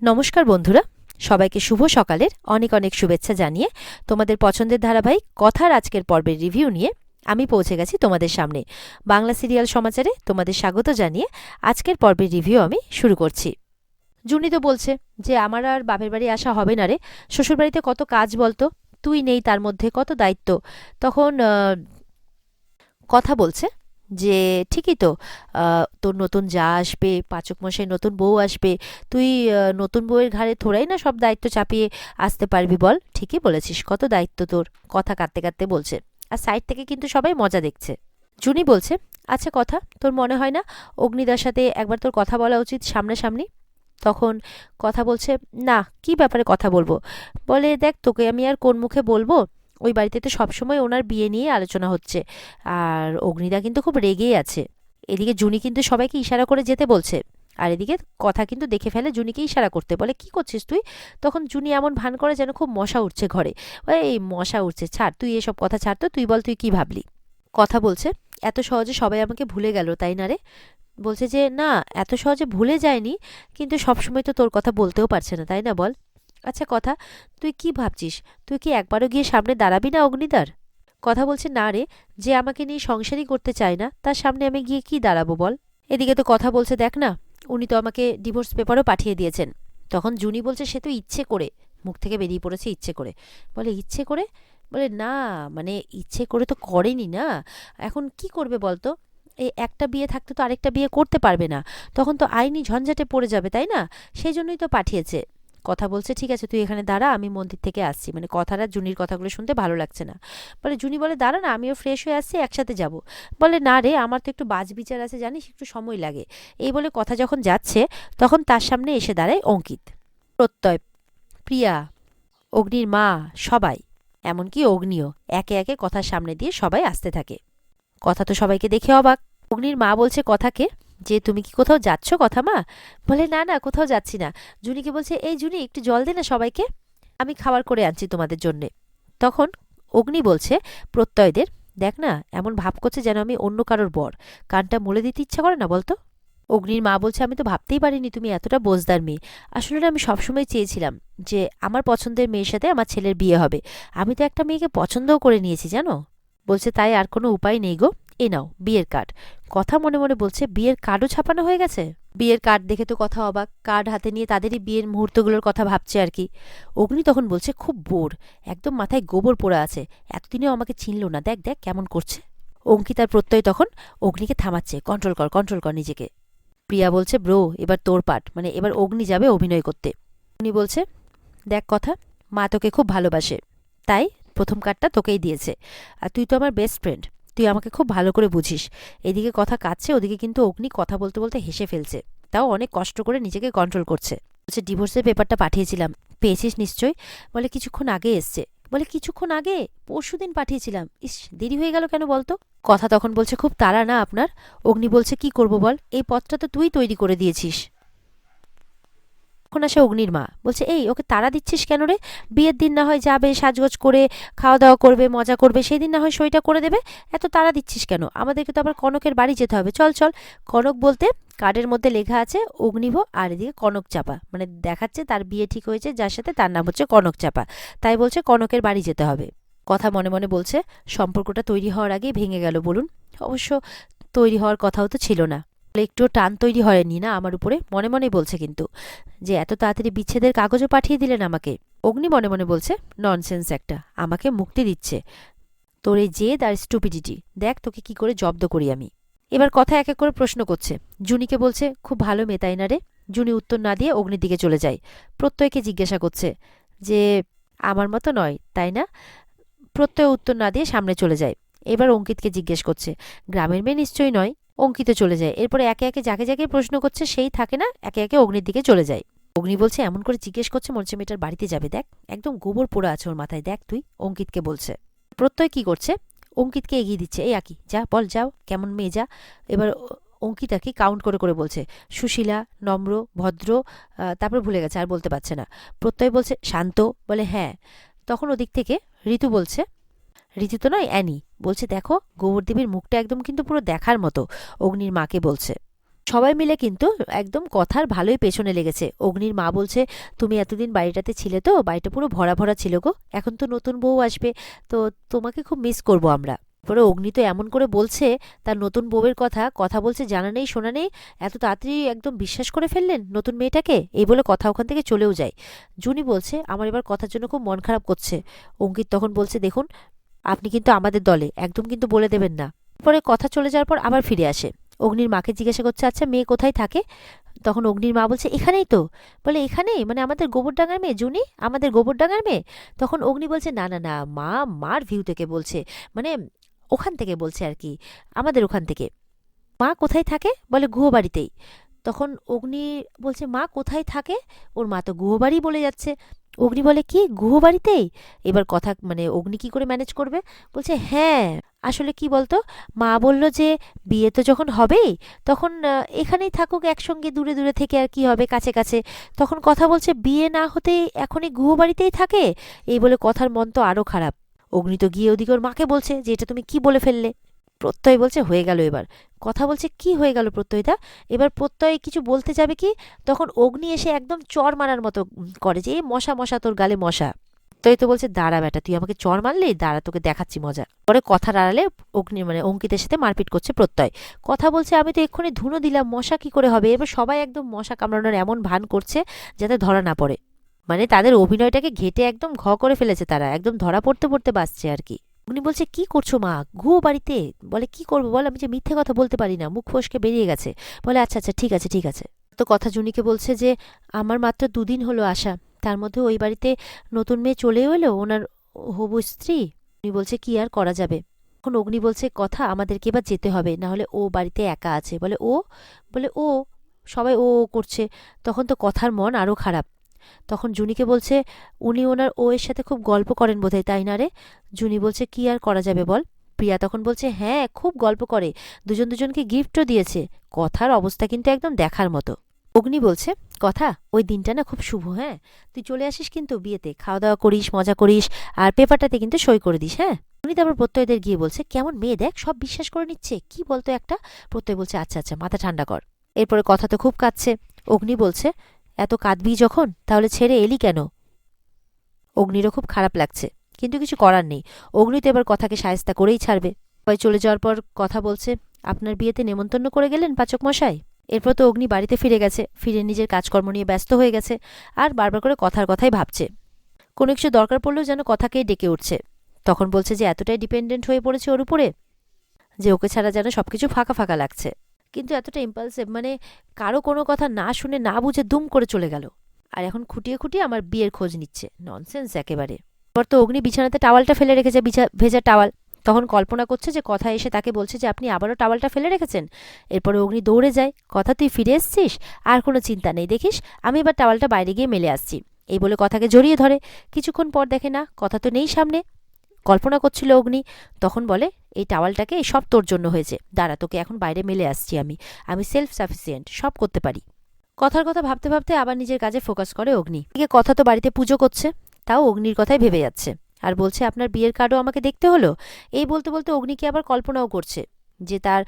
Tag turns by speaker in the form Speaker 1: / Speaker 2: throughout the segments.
Speaker 1: নমস্কার বন্ধুরা, সবাইকে শুভ সকালের অনেক অনেক শুভেচ্ছা জানিয়ে তোমাদের পছন্দের ধারাবাহিক কথার আজকের পর্বের রিভিউ নিয়ে আমি পৌঁছে গেছি তোমাদের সামনে। বাংলা সিরিয়াল সমাচারে তোমাদের স্বাগত জানিয়ে আজকের পর্বের রিভিউ আমি শুরু করছি। জুনি তো বলছে যে আমার আর বাপের বাড়ি আসা হবে না রে, শ্বশুরবাড়িতে কত কাজ বলতো, তুই নেই তার মধ্যে কত দায়িত্ব। তখন কথা বলছে যে ঠিকই তো, তোর নতুন যা আসবে, পাচক মশাই নতুন বউ আসবে, তুই নতুন বউয়ের ঘাড়ে থোড়াই না সব দায়িত্ব চাপিয়ে আসতে পারবি বল। ঠিকই বলেছিস, কত দায়িত্ব তোর। কথা কাঁদতে কাঁদতে বলছে, আর সাইড থেকে কিন্তু সবাই মজা দেখছে। জুনি বলছে, আচ্ছা কথা, তোর মনে হয় না অগ্নিদার সাথে একবার তোর কথা বলা উচিত সামনাসামনি? তখন কথা বলছে, না, কি ব্যাপারে কথা বলবো? বলে, দেখ তোকে আমি আর কোন মুখে বলবো, ওই বাড়িতে তো সবসময় ওনার বিয়ে নিয়ে আলোচনা হচ্ছে, আর অগ্নিদা কিন্তু খুব রেগেই আছে। এদিকে জুনি কিন্তু সবাইকে ইশারা করে যেতে বলছে, আর এদিকে কথা কিন্তু দেখে ফেলে জুনিকে ইশারা করতে, বলে কি করছিস তুই? তখন জুনি এমন ভান করে যেন খুব মশা উঠছে ঘরে। এই মশা উঠছে, ছাড় তুই এসব কথা, ছাড় তো, তুই বল তুই কি ভাবলি? কথা বলছে, এত সহজে সবাই আমাকে ভুলে গেল তাই না রে? বলছে যে না, এত সহজে ভুলে যায়নি, কিন্তু সবসময় তো তোর কথা বলতেও পারছে না তাই না, বল। আচ্ছা কথা, তুই কি ভাবছিস, তুই কি একবারও গিয়ে সামনে দাঁড়াবি না অগ্নিদার? কথা বলছে, না রে, যে আমাকে নিয়ে সংসারই করতে চায় না তার সামনে আমি গিয়ে কি দাঁড়াবো বল। এদিকে তো কথা বলছে, দেখ না, উনি তো আমাকে ডিভোর্স পেপারও পাঠিয়ে দিয়েছেন। তখন জুনি বলছে, সে তো ইচ্ছে করে, মুখ থেকে বেরিয়ে পড়েছে ইচ্ছে করে। বলে ইচ্ছে করে? বলে না, মানে ইচ্ছে করে তো করেনি না, এখন কি করবে বলতো? এই একটা বিয়ে থাকতে তো আরেকটা বিয়ে করতে পারবে না, তখন তো আইনি ঝঞ্ঝাটে পড়ে যাবে তাই না, সেই জন্যই তো পাঠিয়েছে। কথা বলছে, ঠিক আছে তুই এখানে দাঁড়া, আমি মন্দির থেকে আসছি, মানে কথাটা জুনির কথাগুলো শুনতে ভালো লাগছে না। বলে জুনি বলে, দাঁড়া না, আমিও ফ্রেশ হয়ে আসছি, একসাথে যাব। বলে না রে, আমার তো একটু বাছবিচার আছে জানিস, একটু সময় লাগে। এই বলে কথা যখন যাচ্ছে, তখন তার সামনে এসে দাঁড়ায় অঙ্কিত, প্রত্যয়, প্রিয়া, অগ্নির মা, সবাই, এমনকি অগ্নিও একে একে কথার সামনে দিয়ে সবাই আসতে থাকে। কথা তো সবাইকে দেখে অবাক। অগ্নির মা বলছে কথাকে যে, তুমি কি কোথাও যাচ্ছ কথা মা? বলে না না, কোথাও যাচ্ছি না। জুনিকে বলছে, এই জুনি একটু জল দে না সবাইকে, আমি খাবার করে আনছি তোমাদের জন্যে। তখন অগ্নি বলছে প্রত্যয়দের, দেখ না, এমন ভাব করছে যেন আমি অন্য কারোর বর, কানটা মুলে দিতে ইচ্ছা করে না বলতো। অগ্নির মা বলছে, আমি তো ভাবতেই পারিনি তুমি এতটা বোজদার মেয়ে। আসলে না, আমি সবসময় চেয়েছিলাম যে আমার পছন্দের মেয়ের সাথে আমার ছেলের বিয়ে হবে। আমি তো একটা মেয়েকে পছন্দও করে নিয়েছি জানো। বলছে, তাই আর কোনো উপায় নেই গো, এ নাও বিয়ের কার্ড। কথা মনে মনে বলছে, বিয়ের কার্ডও ছাপানো হয়ে গেছে। বিয়ের কার্ড দেখে তো কথা অবাক, কার্ড হাতে নিয়ে তাদেরই বিয়ের মুহূর্তগুলোর কথা ভাবছে আর কি। অগ্নি তখন বলছে, খুব বোর, একদম মাথায় গোবর পোড়া আছে, এতদিনেও আমাকে চিনলো না, দেখ দেখ কেমন করছে। অঙ্কিতার প্রত্যয় তখন অগ্নিকে থামাচ্ছে, কন্ট্রোল কর নিজেকে। প্রিয়া বলছে, ব্রো এবার তোর পার্ট, মানে এবার অগ্নি যাবে অভিনয় করতে। উনি বলছে, দেখ কথা, মা তোকে খুব ভালোবাসে, তাই প্রথম কার্ডটা তোকেই দিয়েছে, আর তুই তো আমার বেস্ট ফ্রেন্ড, তুই আমাকে খুব ভালো করে বুঝিস। এদিকে কথা কাঁদছে, ওদিকে কিন্তু অগ্নি কথা বলতে বলতে হেসে ফেলছে, তাও অনেক কষ্ট করে নিজেকে কন্ট্রোল করছে। বলছে, ডিভোর্সের পেপারটা পাঠিয়েছিলাম, পেয়েছিস নিশ্চয়ই? বলে কিছুক্ষণ আগে এসছে। বলে কিছুক্ষণ আগে? পরশুদিন পাঠিয়েছিলাম, ইস দেরি হয়ে গেল কেন বলতো। কথা তখন বলছে, খুব তাড়া না আপনার? অগ্নি বলছে, কি করব বল, এই পথটা তো তুই তৈরি করে দিয়েছিস। তখন আসে অগ্নির মা, বলছে, এই ওকে তাড়া দিচ্ছিস কেন রে? বিয়ের দিন না হয় যাবে, সাজগোজ করে খাওয়া দাওয়া করবে, মজা করবে, সেই দিন না হয় সইটা করে দেবে, এত তাড়া দিচ্ছিস কেন? আমাদেরকে তো আবার কনকের বাড়ি যেতে হবে, চল চল। কনক বলতে কার্ডের মধ্যে লেখা আছে অগ্নিভ, আর এদিকে কনক চাপা, মানে দেখাচ্ছে তার বিয়ে ঠিক হয়েছে যার সাথে, তার নাম হচ্ছে কনক চাপা, তাই বলছে কনকের বাড়ি যেতে হবে। কথা মনে মনে বলছে, সম্পর্কটা তৈরি হওয়ার আগেই ভেঙে গেল বলুন। অবশ্য তৈরি হওয়ার কথাও তো ছিল না, একটুও টান তৈরি হয়নি না আমার উপরে, মনে মনেই বলছে কিন্তু, যে এত তাড়াতাড়ি বিচ্ছেদের কাগজও পাঠিয়ে দিলেন আমাকে। অগ্নি মনে মনে বলছে, ননসেন্স একটা, আমাকে মুক্তি দিচ্ছে, তোর এই জেদ আর স্টুপিডিটি, দেখ তোকে কি করে জব্দ করি আমি। এবার কথা এক এক করে প্রশ্ন করছে। জুনিকে বলছে, খুব ভালো মেয়ে তাই না রে? জুনি উত্তর না দিয়ে অগ্নির দিকে চলে যায়। প্রত্যয়কে জিজ্ঞাসা করছে যে, আমার মতো নয় তাই না? প্রত্যয় উত্তর না দিয়ে সামনে চলে যায়। এবার অঙ্কিতকে জিজ্ঞেস করছে, গ্রামের মেয়ে নিশ্চয়ই নয়? অঙ্কিত চলে যায়। এরপরে একে একে যাকে যাকে প্রশ্ন করছে সেই থাকে না, একে একে অগ্নির দিকে চলে যায়। অগ্নি বলছে, এমন করে জিজ্ঞেস করছে মনে হচ্ছে মেয়েটার বাড়িতে যাবে, দেখ একদম গোবর পোড়া আছে ওর মাথায়, দেখ তুই। অঙ্কিতকে বলছে। প্রত্যয় কি করছে, অঙ্কিতকে এগিয়ে দিচ্ছে, এই আকি যা, বল যাও কেমন মেয়ে যা। এবার অঙ্কিত আর কি কাউন্ট করে করে বলছে, সুশীলা, নম্র, ভদ্র, তারপর ভুলে গেছে আর বলতে পারছে না। প্রত্যয় বলছে, শান্ত, বলে হ্যাঁ। তখন ওদিক থেকে ঋতু বলছে, ঋতু তো নয়, অ্যানি বলছে, দেখো গোবরদেবীর মুখটা একদম কিন্তু পুরো দেখার মতো, অগ্নির মাকে বলছে। সবাই মিলে কিন্তু একদম কথার ভালোই পেছনে লেগেছে। অগ্নির মা বলছে, তুমি এতদিন বাড়িটাতে ছিলে তো, বাড়িটা পুরো ভরা ভরা ছিল গো, এখন তো নতুন বউ আসবে, তো তোমাকে খুব মিস করব আমরা। পরে অগ্নি তো এমন করে বলছে তার নতুন বউয়ের কথা, কথা বলছে জানা নেই শোনা নেই, এত তাড়াতাড়ি একদম বিশ্বাস করে ফেললেন নতুন মেয়েটাকে, এই বলে কথা ওখান থেকে চলেও যায়। জুনি বলছে, আমার এবার কথার জন্য খুব মন খারাপ করছে। অঙ্কিত তখন বলছে, দেখুন আপনি কিন্তু আমাদের দলে, একদম কিন্তু বলে দেবেন না। পরে কথা চলে যাওয়ার পর আবার ফিরে আসে, অগ্নির মাকে জিজ্ঞাসা করছে, আচ্ছা মেয়ে কোথায় থাকে? তখন অগ্নির মা বলছে, এখানেই তো। বলে, এখানেই মানে আমাদের গোবরডাঙ্গার মেয়ে জুনি, আমাদের গোবরডাঙ্গার মেয়ে? তখন অগ্নি বলছে, না না না মা, মার ভিউ থেকে বলছে, মানে ওখান থেকে বলছে আর কি, আমাদের ওখান থেকে। মা কোথায় থাকে? বলে, গুহবাড়িতেই। তখন অগ্নি বলছে, মা কোথায় থাকে? ওর মা তো গুহবাড়ি বলে যাচ্ছে। অগ্নি বলে, কি গুহবাড়িতেই? এবার কথা মানে অগ্নি কি করে ম্যানেজ করবে? বলছে, হ্যাঁ আসলে কি বলতো, মা বলল যে বিয়ে তো যখন হবেই তখন এখানেই থাকুক একসঙ্গে, দূরে দূরে থেকে আর কি হবে, কাছে কাছে। তখন কথা বলছে, বিয়ে না হতেই এখনই গুহবাড়িতেই থাকে? এই বলে কথার মন তো আরো খারাপ। অগ্নি তো গিয়ে ওদিকে ওর মাকে বলছে যে এটা তুমি কি বলে ফেললে। প্রত্যয় বলছে, হয়ে গেল এবার। কথা বলছে, কি হয়ে গেল প্রত্যয়দা? এবার প্রত্যয় কিছু বলতে যাবে কি, তখন অগ্নি এসে একদম চর মারার মতো করে যে, এ মশা মশা তোর গালে মশা। প্রত্যয় তো বলছে, দাঁড়া বেটা, তুই আমাকে চর মারলি, দাঁড়া তোকে দেখাচ্ছি মজা। পরে কথার আড়ালে অগ্নি মানে অঙ্কিতের সাথে মারপিট করছে প্রত্যয়। কথা বলছে, আমি তো এক্ষুনি ধুনো দিলাম, মশা কি করে হবে? এবার সবাই একদম মশা কামড়ানোর এমন ভান করছে যাতে ধরা না পড়ে, মানে তাদের অভিনয়টাকে ঘেটে একদম করে ফেলেছে তারা, একদম ধরা পড়তে পড়তে বাঁচছে আর কি। উনি বলছে, কি করছো মা, ঘুয়ো বাড়িতে? বলে, কি করবো বল, আমি যে মিথ্যে কথা বলতে পারি না, মুখ ফসকে বেরিয়ে গেছে। বলে, আচ্ছা আচ্ছা ঠিক আছে ঠিক আছে। তো কথা জুনিকে বলছে যে, আমার মাত্র 2 দিন হলো আসা, তার মধ্যে ওই বাড়িতে নতুন মেয়ে চলেও এলো, ওনার হবু স্ত্রী। উনি বলছে, কি আর করা যাবে। এখন অগ্নি বলছে, কথা আমাদেরকে এবার যেতে হবে, না হলে ও বাড়িতে একা আছে। বলে, ও? বলে, ও সবাই ও ও করছে। তখন তো কথার মন আরো খারাপ। তখন জুনিকে বলছে, উনি ওনার ও এর সাথে খুব গল্প করেন বোধহয়, তাই না রে? জুনি বলছে, কি আর করা যাবে বল। প্রিয়া তখন বলছে, হ্যাঁ খুব গল্প করে, দুজন দুজনকে গিফটও দিয়েছে। কথার অবস্থা কিন্তু একদম দেখার মতো। অগ্নি বলছে, কথা ওই দিনটা না খুব শুভ, হ্যাঁ তুই চলে আসিস কিন্তু বিয়েতে, খাওয়া দাওয়া করিস, মজা করিস, আর পেপারটাতে কিন্তু সই করে দিস, হ্যাঁ। উনি তারপর প্রত্যয়দের গিয়ে বলছে, কেমন মেয়ে দেখ, সব বিশ্বাস করে নিচ্ছে, কি বলতো একটা। প্রত্যয় বলছে, আচ্ছা আচ্ছা মাথা ঠান্ডা কর। এরপরে কথা তো খুব কাঁদছে। অগ্নি বলছে, এত কাঁদবি যখন তাহলে ছেড়ে এলি কেন? অগ্নিরও খুব খারাপ লাগছে, কিন্তু কিছু করার নেই। অগ্নি তো এবার কথাকে সায়স্তা করেই ছাড়বে। সবাই চলে যাওয়ার পর কথা বলছে, আপনার বিয়েতে নেমন্তন্ন করে গেলেন পাচক মশাই? এরপর তো অগ্নি বাড়িতে ফিরে গেছে, ফিরে নিজের কাজকর্ম নিয়ে ব্যস্ত হয়ে গেছে, আর বারবার করে কথার কথাই ভাবছে। কোনো কিছু দরকার পড়লেও যেন কথাকেই ডেকে উঠছে। তখন বলছে যে এতটাই ডিপেন্ডেন্ট হয়ে পড়েছে ওর উপরে যে ওকে ছাড়া যেন সবকিছু ফাঁকা ফাঁকা লাগছে। কিন্তু এতটা ইম্পালসিভ, মানে কারো কোনো কথা না শুনে না বুঝে দুম করে চলে গেল, আর এখন খুঁটিয়ে খুঁটিয়ে আমার বিয়ের খোঁজ নিচ্ছে, ননসেন্স একেবারে। এবার তো অগ্নি বিছানাতে টাওয়ালটা ফেলে রেখেছে, ভেজা টাওয়াল। তখন কল্পনা করছে যে কথা এসে তাকে বলছে যে আপনি আবারও টাওয়ালটা ফেলে রেখেছেন। এরপরে অগ্নি দৌড়ে যায়, কথা তুই ফিরে এসছিস, আর কোনো চিন্তা নেই, দেখিস আমি এবার টাওয়ালটা বাইরে গিয়ে মেলে আসছি। এই বলে কথাকে জড়িয়ে ধরে। কিছুক্ষণ পর দেখে না, কথা তো নেই সামনে। কল্পনা করছিল অগ্নি, তখন বলে, এই টাওয়ালটাকে এই সব তোর জন্য হয়েছে, দাঁড়া তোকে এখন বাইরে মেলে আসছি, আমি আমি সেলফ সাফিসিয়েন্ট, সব করতে পারি। কথার কথা ভাবতে ভাবতে আবার নিজের কাজে ফোকাস করে অগ্নি। এদিকে কথা তো বাড়িতে পুজো করছে, তাও অগ্নির কথাই ভেবে যাচ্ছে, আর বলছে, আপনার বিয়ের কার্ডও আমাকে দেখতে হলো। এই বলতে বলতে অগ্নিকে আবার কল্পনাও করছে যে তার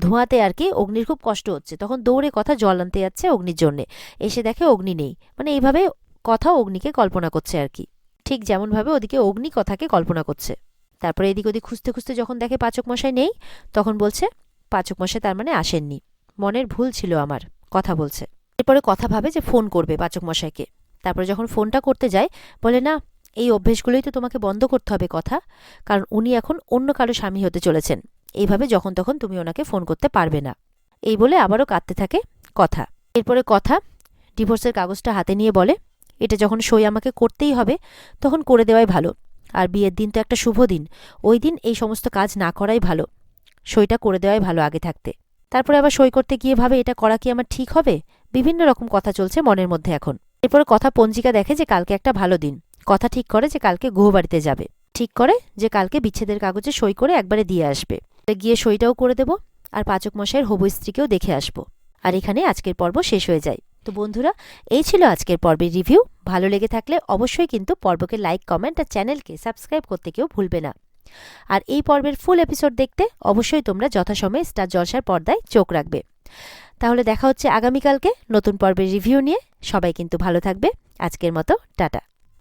Speaker 1: ধোঁয়াতে আর কি অগ্নির খুব কষ্ট হচ্ছে। তখন দৌড়ে কথা জল আনতে যাচ্ছে অগ্নির জন্যে, এসে দেখে অগ্নি নেই। মানে এইভাবে কথা অগ্নিকে কল্পনা করছে আর কি, ঠিক যেমনভাবে ওদিকে অগ্নি কথাকে কল্পনা করছে। তারপরে এদিক ওদিক খুঁজতে খুঁজতে যখন দেখে পাচক মশাই নেই, তখন বলছে, পাচক মশাই তার মানে আসেননি, মনের ভুল ছিল আমার, কথা বলছে। এরপরে কথা ভাবে যে ফোন করবে পাচক মশাইকে। তারপরে যখন ফোনটা করতে যায়, বলে, না এই অভ্যেসগুলোই তো তোমাকে বন্ধ করতে হবে কথা, কারণ উনি এখন অন্য কারো স্বামী হতে চলেছেন, এইভাবে যখন তখন তুমি ওনাকে ফোন করতে পারবে না। এই বলে আবারও কাঁদতে থাকে কথা। এরপরে কথা ডিভোর্সের কাগজটা হাতে নিয়ে বলে, এটা যখন সই আমাকে করতেই হবে তখন করে দেওয়াই ভালো, আর বিয়ের দিন তো একটা শুভ দিন, ওই দিন এই সমস্ত কাজ না করাই ভালো, সইটা করে দেওয়াই ভালো আগে থাকতে। তারপরে আবার সই করতে গিয়ে ভাবে, এটা করা কি আমার ঠিক হবে? বিভিন্ন রকম কথা চলছে মনের মধ্যে এখন। এরপরে কথা পঞ্জিকা দেখে যে কালকে একটা ভালো দিন। কথা ঠিক করে যে কালকে গুহবাড়িতে যাবে, ঠিক করে যে কালকে বিচ্ছেদের কাগজে সই করে একবারে দিয়ে আসবে, গিয়ে সইটাও করে দেব, আর পাচক মশাইয়ের হবু স্ত্রীকেও দেখে আসবো। আর এখানে আজকের পর্ব শেষ হয়ে যায়। তো বন্ধুরা, এই ছিল আজকের পর্বের রিভিউ। ভালো লেগে থাকলে অবশ্যই কিন্তু পর্বকে লাইক, কমেন্ট আর চ্যানেলকে সাবস্ক্রাইব করতে কেউ ভুলবে না। আর এই পর্বের ফুল এপিসোড দেখতে অবশ্যই তোমরা যথাসময়ে স্টার জলসার পর্দায় চোখ রাখবে। তাহলে দেখা হচ্ছে আগামীকালকে নতুন পর্বের রিভিউ নিয়ে। সবাই কিন্তু ভালো থাকবে। আজকের মতো টাটা।